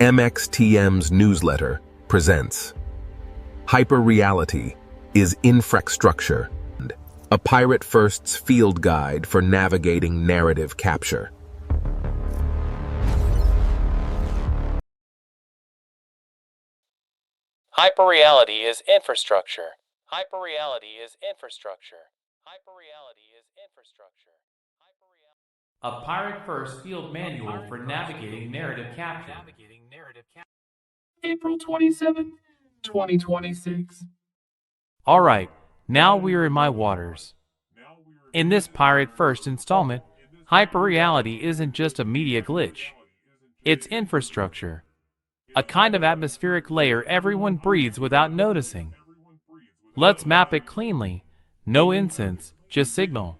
MXTM's newsletter presents Hyperreality is Infrastructure, a pirate first's field guide for navigating narrative capture. Hyperreality is infrastructure. Hyperreality is infrastructure. Hyperreality is infrastructure. A pirate first field manual for navigating narrative capture. April 27, 2026. Alright, now we're in my waters. In this pirate first installment, hyperreality isn't just a media glitch. It's infrastructure. A kind of atmospheric layer everyone breathes without noticing. Let's map it cleanly. No incense, just signal.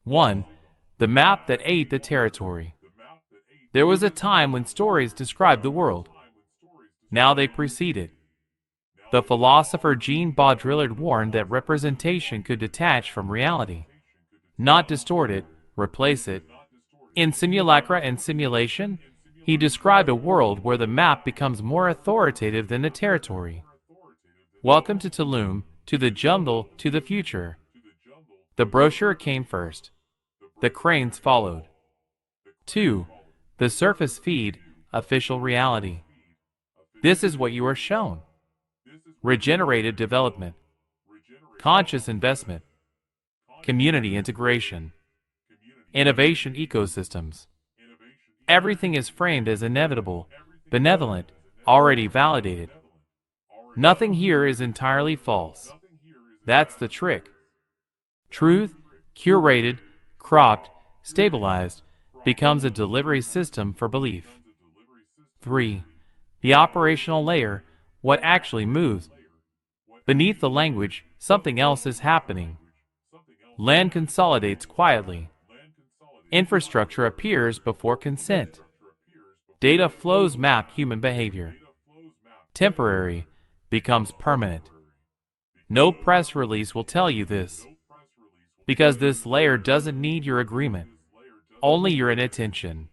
1. The map that ate the territory. There was a time when stories described the world. Now they precede it. The philosopher Jean Baudrillard warned that representation could detach from reality. Not distort it, replace it. In Simulacra and Simulation, he described a world where the map becomes more authoritative than the territory. Welcome to Tulum, to the jungle, to the future. The brochure came first. The cranes followed. 2. The surface feed, official reality. This is what you are shown. Regenerative development. Conscious investment. Community integration. Innovation ecosystems. Everything is framed as inevitable, benevolent, already validated. Nothing here is entirely false. That's the trick. Truth, curated, cropped, stabilized, becomes a delivery system for belief. 3. The operational layer, what actually moves. Beneath the language, something else is happening. Land consolidates quietly. Infrastructure appears before consent. Data flows map human behavior. Temporary becomes permanent. No press release will tell you this, because this layer doesn't need your agreement, only your inattention.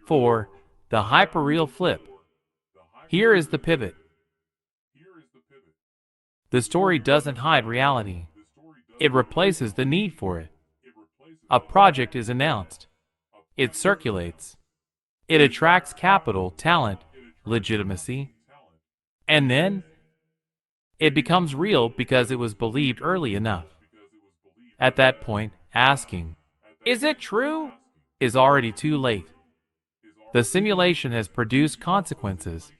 4. The hyperreal flip. Here is the pivot. The story doesn't hide reality. It replaces the need for it. A project is announced. It circulates. It attracts capital, talent, legitimacy. And then, it becomes real because it was believed early enough. At that point, asking, "Is it true?" is already too late. The simulation has produced consequences.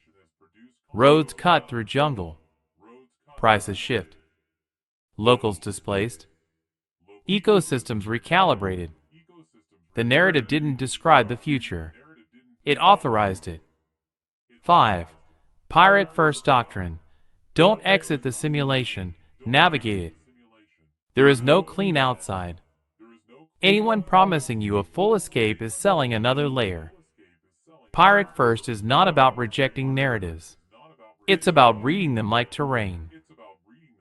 Roads cut through jungle. Prices shift. Locals displaced. Ecosystems recalibrated. The narrative didn't describe the future. It authorized it. 5. Pirate first doctrine. Don't exit the simulation. Navigate it. There is no clean outside. Anyone promising you a full escape is selling another layer. Pirate first is not about rejecting narratives. It's about reading them like terrain.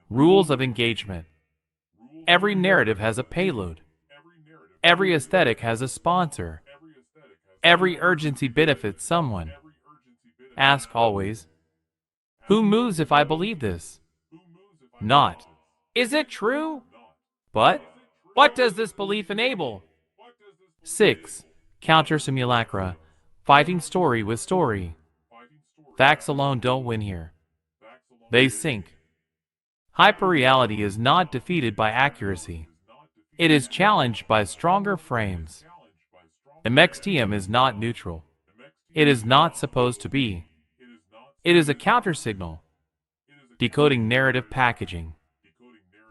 Rules of engagement. Every narrative has a payload. Every aesthetic has a sponsor. Every urgency benefits someone. Ask always, who moves if I believe this? Not, is it true? But, what does this belief enable? 6. Counter simulacra. Fighting story with story. Facts alone don't win here. They sink. Hyperreality is not defeated by accuracy. It is challenged by stronger frames. MXTM is not neutral. It is not supposed to be. It is a countersignal. Decoding narrative packaging.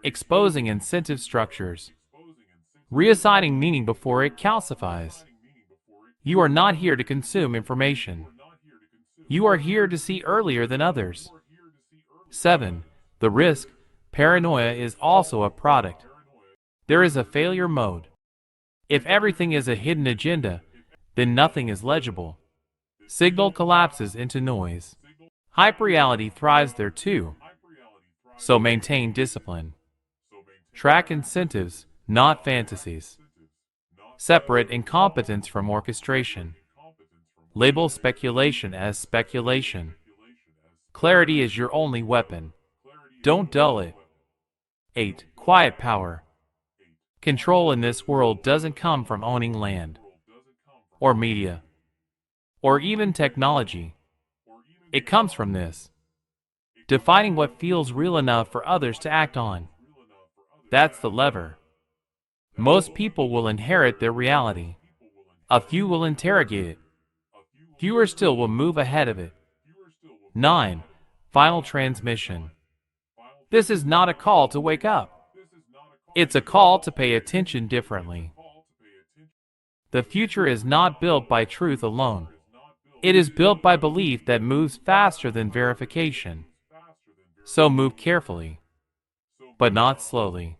Exposing incentive structures. Reassigning meaning before it calcifies. You are not here to consume information. You are here to see earlier than others. 7. The risk. Paranoia is also a product. There is a failure mode. If everything is a hidden agenda, then nothing is legible. Signal collapses into noise. Hyperreality thrives there too. So maintain discipline. Track incentives, not fantasies. Separate incompetence from orchestration. Label speculation as speculation. Clarity is your only weapon. Don't dull it. 8. Quiet power. Control in this world doesn't come from owning land, or media, or even technology. It comes from this: defining what feels real enough for others to act on. That's the lever. Most people will inherit their reality. A few will interrogate it. Fewer still will move ahead of it. 9. Final transmission. This is not a call to wake up. It's a call to pay attention differently. The future is not built by truth alone. It is built by belief that moves faster than verification. So move carefully, but not slowly.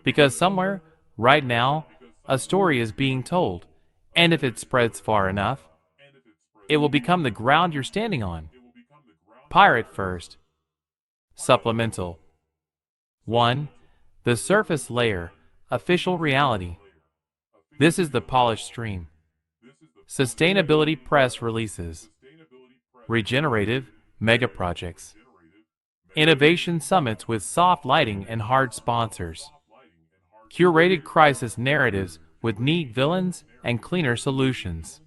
Because somewhere, right now, a story is being told, and if it spreads far enough, it will become the ground you're standing on. Pirate first. Supplemental. 1. The surface layer, official reality. This is the polished stream. Sustainability press releases. Regenerative, mega projects. Innovation summits with soft lighting and hard sponsors. Curated crisis narratives with neat villains and cleaner solutions.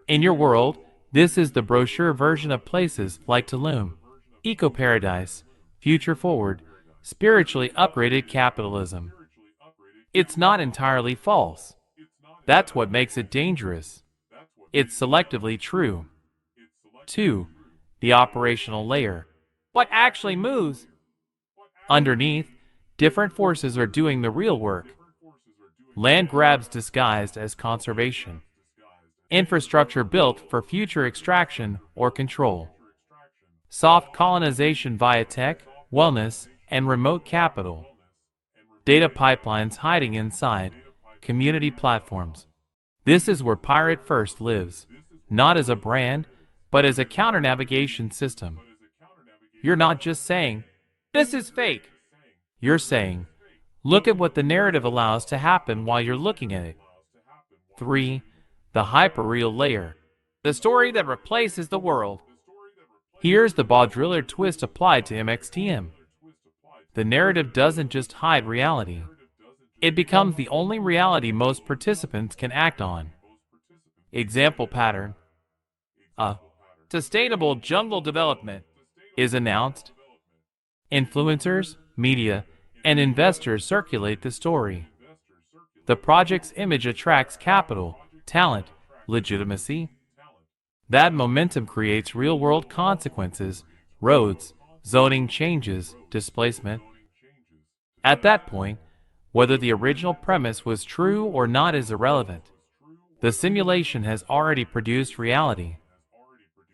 In your world, this is the brochure version of places like Tulum, eco-paradise, future-forward, spiritually upgraded capitalism. It's not entirely false. That's what makes it dangerous. It's selectively true. 2. The operational layer. What actually moves? Underneath, different forces are doing the real work. Land grabs disguised as conservation. Infrastructure built for future extraction or control. Soft colonization via tech, wellness, and remote capital. Data pipelines hiding inside community platforms. This is where Pirate First lives, not as a brand, but as a counter-navigation system. You're not just saying, "This is fake." You're saying, "Look at what the narrative allows to happen while you're looking at it." 3. The hyperreal layer. The story that replaces the world. Here's the Baudrillard twist applied to MXTM. The narrative doesn't just hide reality. It becomes the only reality most participants can act on. Example pattern. A sustainable jungle development is announced. Influencers, media, and investors circulate the story. The project's image attracts capital, talent, legitimacy. That momentum creates real-world consequences: roads, zoning changes, displacement. At that point, whether the original premise was true or not is irrelevant. The simulation has already produced reality.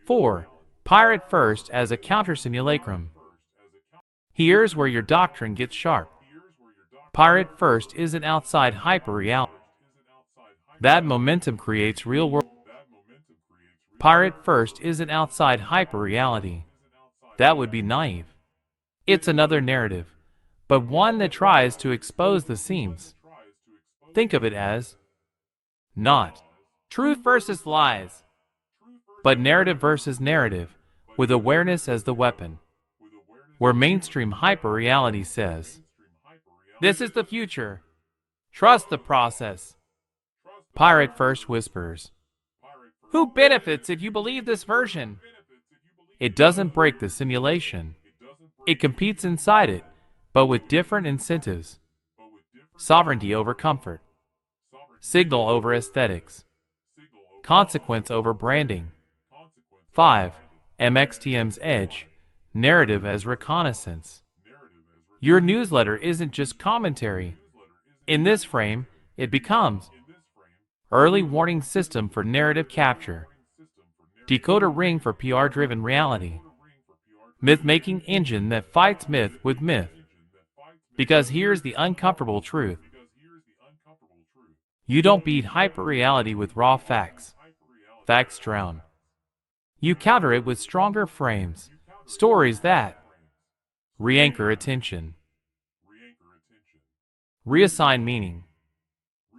4. Pirate first as a counter-simulacrum. Here's where your doctrine gets sharp. Pirate first isn't outside hyperreality. That momentum creates real-world. Pirate first isn't outside hyperreality. That would be naive. It's another narrative, but one that tries to expose the seams. Think of it as not truth versus lies, but narrative versus narrative, with awareness as the weapon. Where mainstream hyperreality says, "This is the future. Trust the process." Pirate first whispers, "Who benefits if you believe this version?" It doesn't break the simulation. It competes inside it, but with different incentives. Sovereignty over comfort. Signal over aesthetics. Consequence over branding. 5. MXTM's edge. Narrative as reconnaissance. Your newsletter isn't just commentary. In this frame, it becomes early warning system for narrative capture. Decoder ring for PR-driven reality. Myth-making engine that fights myth with myth. Because here's the uncomfortable truth. You don't beat hyperreality with raw facts. Facts drown. You counter it with stronger frames, stories that re-anchor attention, reassign meaning,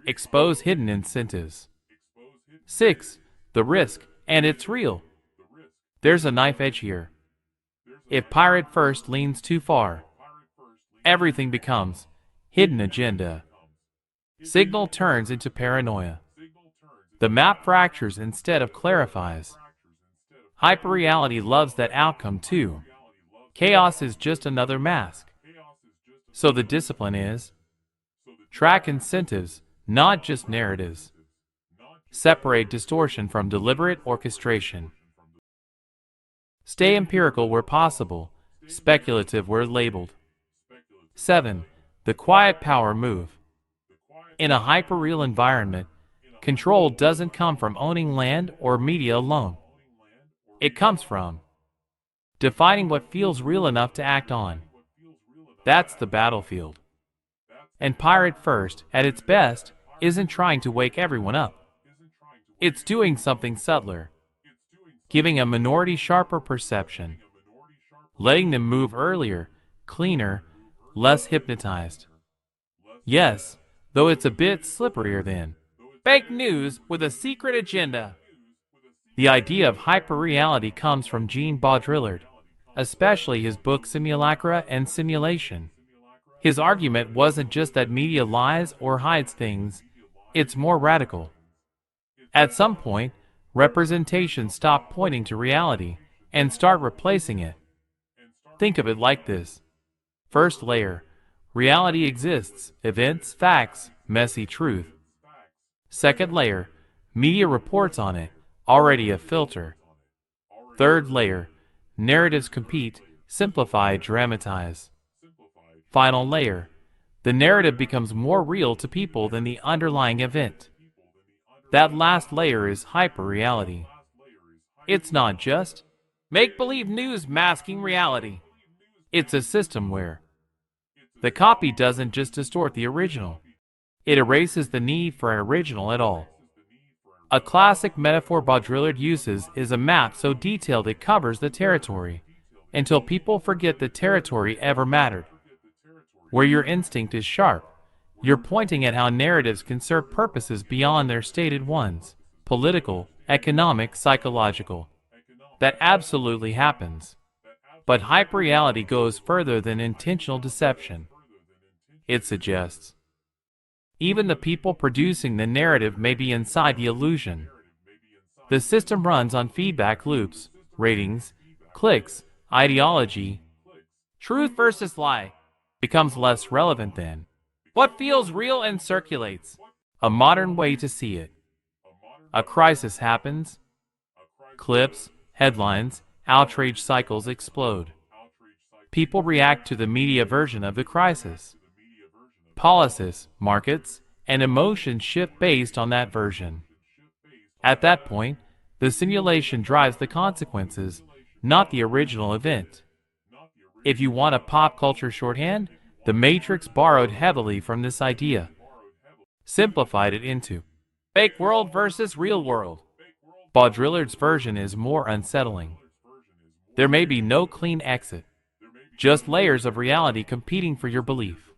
expose hidden incentives. 6. the risk, and it's real. There's a knife edge here. If pirate first leans too far, everything becomes hidden agenda. Signal turns into paranoia. The map fractures instead of clarifies. Hyperreality loves that outcome too. Chaos is just another mask. So the discipline is track incentives, not just narratives. Separate distortion from deliberate orchestration. Stay empirical where possible, speculative where labeled. 7. The quiet power move. In a hyperreal environment, control doesn't come from owning land or media alone. It comes from defining what feels real enough to act on. That's the battlefield. And Pirate First, at its best, isn't trying to wake everyone up. It's doing something subtler, giving a minority sharper perception, letting them move earlier, cleaner, less hypnotized. Yes, though it's a bit slipperier than fake news with a secret agenda. The idea of hyperreality comes from Jean Baudrillard, especially his book Simulacra and Simulation. His argument wasn't just that media lies or hides things, it's more radical. At some point, representation stop pointing to reality and start replacing it. Think of it like this. First layer, reality exists, events, facts, messy truth. Second layer, media reports on it, already a filter. Third layer, narratives compete, simplify, dramatize. Final layer, the narrative becomes more real to people than the underlying event. That last layer is hyperreality. It's not just make-believe news masking reality. It's a system where the copy doesn't just distort the original. It erases the need for an original at all. A classic metaphor Baudrillard uses is a map so detailed it covers the territory, until people forget the territory ever mattered. Where your instinct is sharp, you're pointing at how narratives can serve purposes beyond their stated ones, political, economic, psychological. That absolutely happens. But hyperreality goes further than intentional deception. It suggests even the people producing the narrative may be inside the illusion. The system runs on feedback loops, ratings, clicks, ideology. Truth versus lie becomes less relevant then. What feels real and circulates? A modern way to see it. A crisis happens. Clips, headlines, outrage cycles explode. People react to the media version of the crisis. Policies, markets, and emotions shift based on that version. At that point, the simulation drives the consequences, not the original event. If you want a pop culture shorthand, The Matrix borrowed heavily from this idea, simplified it into fake world versus real world. Baudrillard's version is more unsettling. There may be no clean exit, just layers of reality competing for your belief.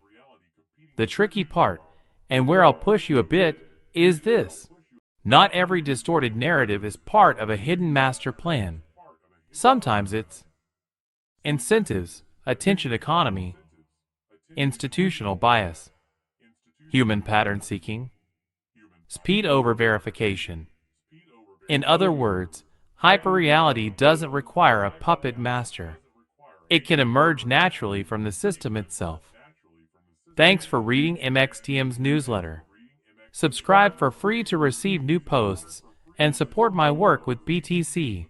The tricky part, and where I'll push you a bit, is this. Not every distorted narrative is part of a hidden master plan. Sometimes it's incentives, attention economy, institutional bias, human pattern seeking, speed over verification. In other words, hyperreality doesn't require a puppet master. It can emerge naturally from the system itself. Thanks for reading MXTM's newsletter. Subscribe for free to receive new posts and support my work with BTC.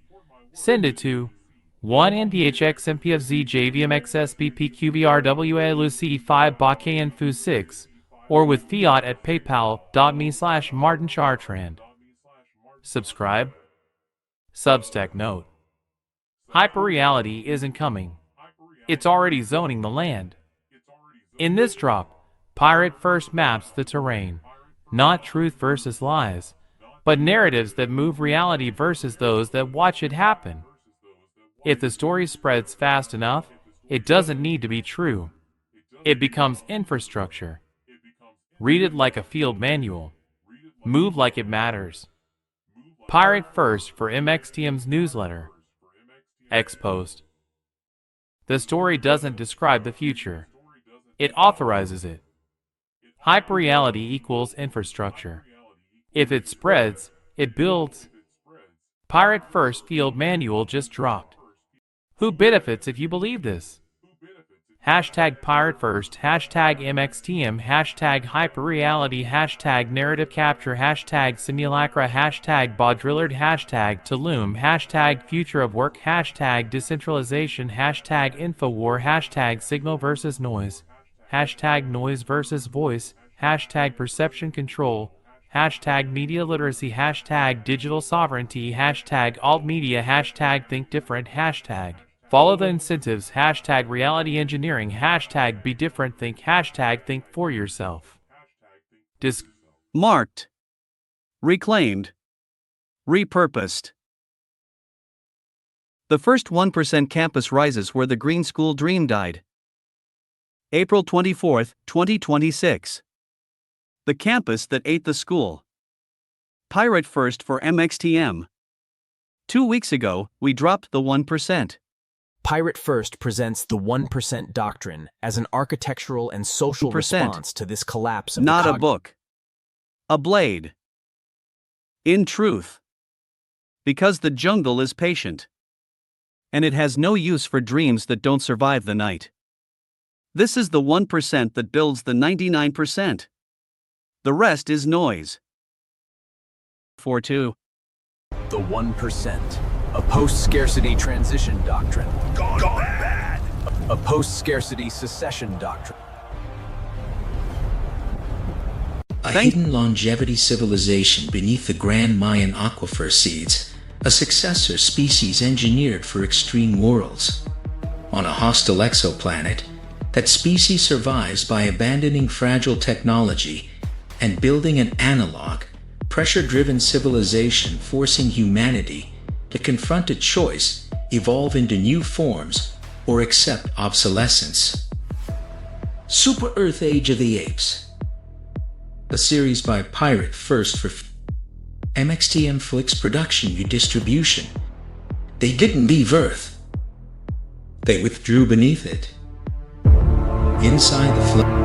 Send it to 1NDHXMPFZJVMXSBPQBRWALUC5BAKNFU6 or with fiat at paypal.me/MartinChartrand. Subscribe. Substack note. Hyperreality isn't coming. It's already zoning the land. In this drop, Pirate First maps the terrain, not truth versus lies, but narratives that move reality versus those that watch it happen. If the story spreads fast enough, it doesn't need to be true. It becomes infrastructure. Read it like a field manual. Move like it matters. Pirate first for MXTM's newsletter. Exposed. The story doesn't describe the future. It authorizes it. Hyperreality equals infrastructure. If it spreads, it builds. Pirate first field manual just dropped. Who benefits if you believe this? Hashtag pirate first, hashtag MXTM, hashtag hyperreality, hashtag narrative capture, hashtag simulacra, hashtag Baudrillard, hashtag Tulum, hashtag future of work, hashtag decentralization, hashtag infowar, hashtag signal versus noise, hashtag noise versus voice, hashtag perception control, hashtag media literacy, hashtag digital sovereignty, hashtag alt media, hashtag think different, hashtag follow the incentives, hashtag reality engineering, hashtag be different think, hashtag think for yourself. Marked, reclaimed, repurposed. The first 1% campus rises where the Green School dream died. April 24, 2026. The campus that ate the school. Pirate first for MXTM. 2 weeks ago, we dropped the 1%. Pirate First presents the 1% doctrine as an architectural and social 1%. response to this collapse of Not the a book. A blade. In truth. Because the jungle is patient. And it has no use for dreams that don't survive the night. This is the 1% that builds the 99%. The rest is noise. 4-2. The 1%, a post-scarcity transition doctrine. Gone bad. A post-scarcity secession doctrine. A hidden longevity civilization beneath the Grand Mayan aquifer seeds, a successor species engineered for extreme worlds. On a hostile exoplanet, that species survives by abandoning fragile technology and building an analog, pressure-driven civilization, forcing humanity to confront a choice, evolve into new forms, or accept obsolescence. Super Earth Age of the Apes. A series by Pirate First for MXTM Flix production and distribution. They didn't leave Earth. They withdrew beneath it. Inside the flood.